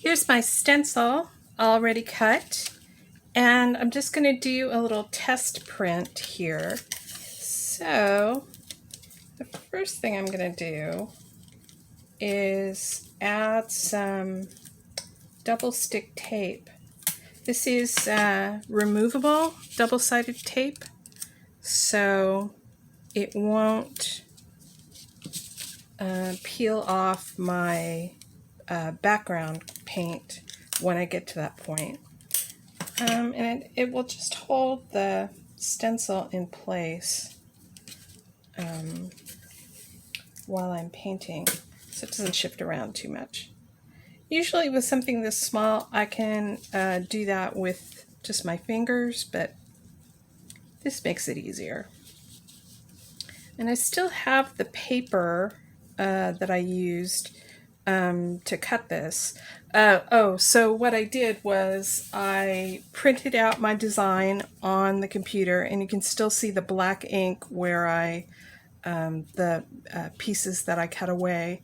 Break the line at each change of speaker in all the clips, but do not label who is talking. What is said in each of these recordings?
Here's my stencil already cut, and I'm just going to do a little test print here. So the first thing I'm going to do is add some double stick tape. This is removable double-sided tape, so it won't peel off my background paint when I get to that point. And it will just hold the stencil in place while I'm painting, so it doesn't shift around too much. Usually with something this small, I can do that with just my fingers, but this makes it easier. And I still have the paper that I used to cut this. So what I did was I printed out my design on the computer, and you can still see the black ink where the pieces that I cut away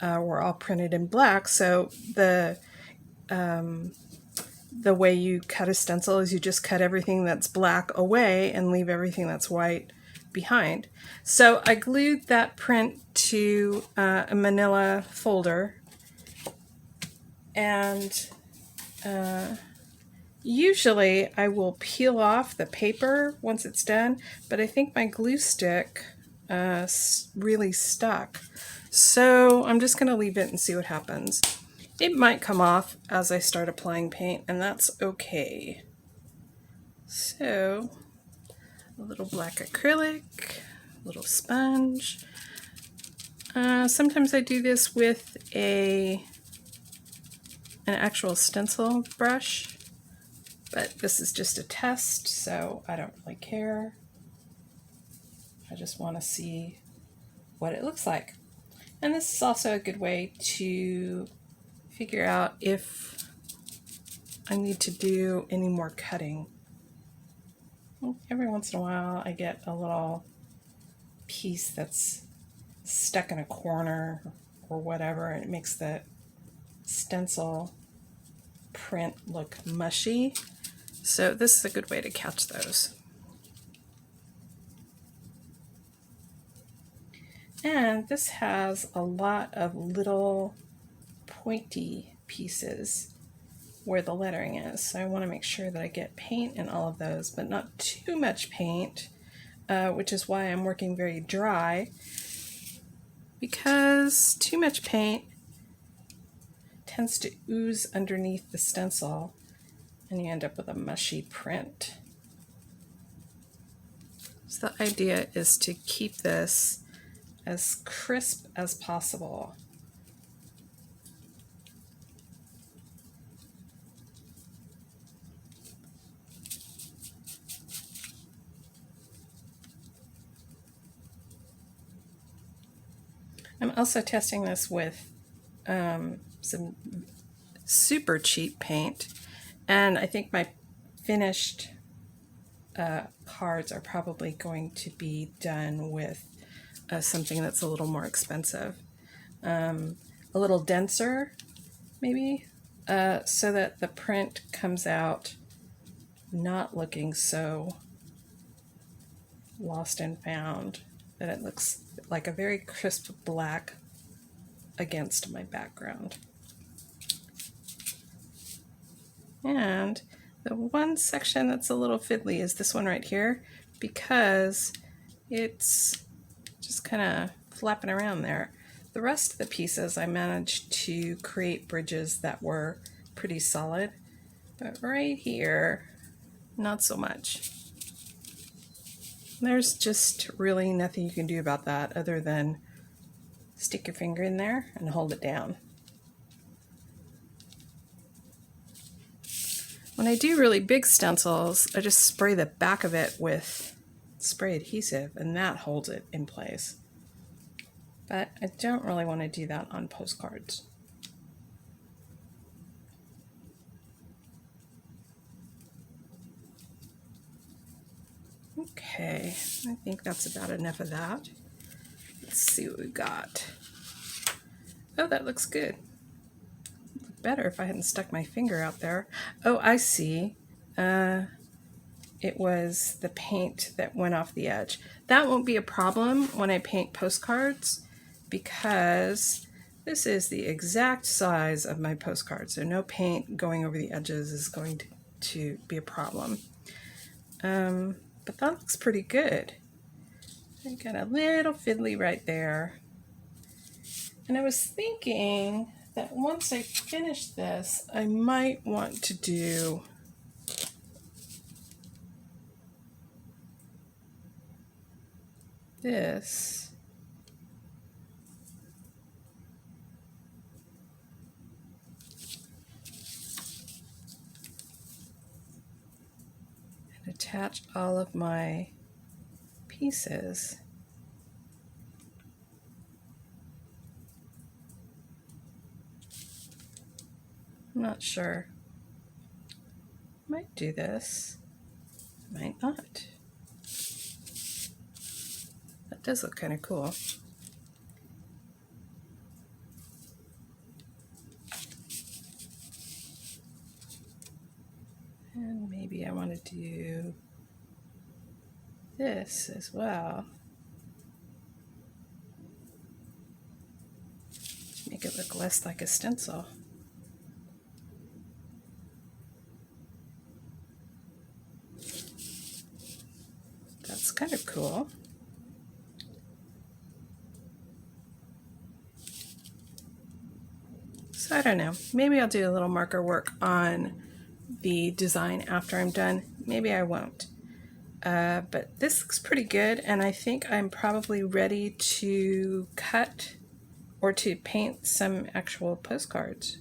were all printed in black. So the way you cut a stencil is you just cut everything that's black away and leave everything that's white behind. So I glued that print to a manila folder, and usually I will peel off the paper once it's done, but I think my glue stick really stuck. So I'm just going to leave it and see what happens. It might come off as I start applying paint, and that's okay. So a little black acrylic, a little sponge. Sometimes I do this with an actual stencil brush, but this is just a test, so I don't really care. I just want to see what it looks like. And this is also a good way to figure out if I need to do any more cutting. Every once in a while I get a little piece that's stuck in a corner or whatever, and it makes the stencil print look mushy. So this is a good way to catch those. And this has a lot of little pointy pieces where the lettering is. So I want to make sure that I get paint in all of those, but not too much paint, which is why I'm working very dry, because too much paint tends to ooze underneath the stencil and you end up with a mushy print. So the idea is to keep this as crisp as possible. I'm also testing this with some super cheap paint, and I think my finished cards are probably going to be done with something that's a little more expensive, a little denser maybe, so that the print comes out not looking so lost and found, that it looks like a very crisp black against my background. And the one section that's a little fiddly is this one right here, because it's just kind of flapping around there. The rest of the pieces I managed to create bridges that were pretty solid, but right here, not so much. There's just really nothing you can do about that other than stick your finger in there and hold it down. When I do really big stencils, I just spray the back of it with spray adhesive, and that holds it in place. But I don't really want to do that on postcards. Okay, I think that's about enough of that. Let's see what we got. Oh, that looks good. better if I hadn't stuck my finger out there. Oh, I see. It was the paint that went off the edge. That won't be a problem when I paint postcards because this is the exact size of my postcard, so no paint going over the edges is going to be a problem. But that looks pretty good. I got a little fiddly right there. And I was thinking that once I finish this, I might want to do this. And attach all of my pieces. I'm not sure. Might do this, might not. That does look kind of cool. And maybe I want to do this as well. Make it look less like a stencil. That's kind of cool. So I don't know, maybe I'll do a little marker work on the design after I'm done. Maybe I won't. But this looks pretty good, and I think I'm probably ready to cut or to paint some actual postcards.